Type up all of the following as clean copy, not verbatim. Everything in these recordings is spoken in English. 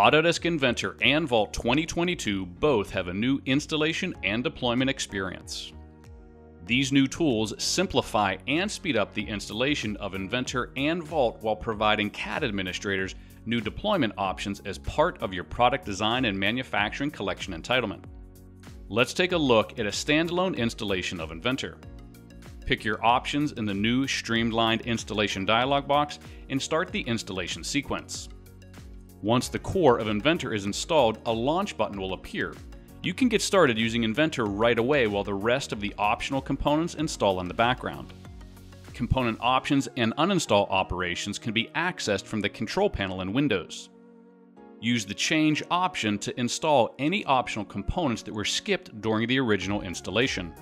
Autodesk Inventor and Vault 2022 both have a new installation and deployment experience. These new tools simplify and speed up the installation of Inventor and Vault while providing CAD administrators new deployment options as part of your product design and manufacturing collection entitlement. Let's take a look at a standalone installation of Inventor. Pick your options in the new streamlined installation dialog box and start the installation sequence. Once the core of Inventor is installed, a launch button will appear. You can get started using Inventor right away while the rest of the optional components install in the background. Component options and uninstall operations can be accessed from the control panel in Windows. Use the Change option to install any optional components that were skipped during the original installation.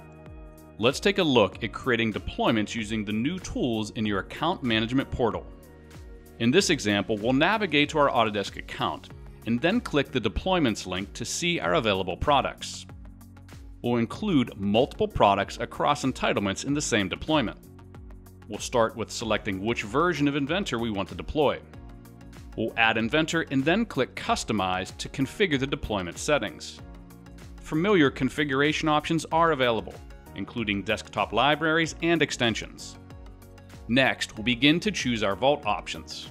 Let's take a look at creating deployments using the new tools in your account management portal. In this example, we'll navigate to our Autodesk account and then click the Deployments link to see our available products. We'll include multiple products across entitlements in the same deployment. We'll start with selecting which version of Inventor we want to deploy. We'll add Inventor and then click Customize to configure the deployment settings. Familiar configuration options are available, including desktop libraries and extensions. Next, we'll begin to choose our Vault options.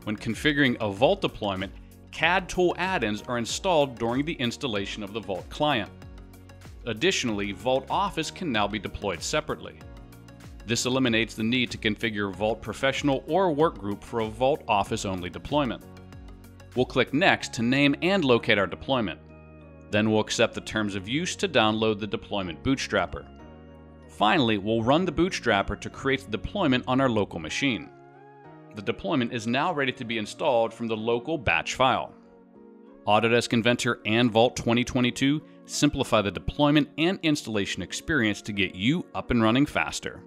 When configuring a Vault deployment, CAD tool add-ins are installed during the installation of the Vault client. Additionally, Vault Office can now be deployed separately. This eliminates the need to configure Vault Professional or Workgroup for a Vault Office-only deployment. We'll click Next to name and locate our deployment. Then we'll accept the terms of use to download the deployment bootstrapper. Finally, we'll run the bootstrapper to create the deployment on our local machine. The deployment is now ready to be installed from the local batch file. Autodesk Inventor and Vault 2022 simplify the deployment and installation experience to get you up and running faster.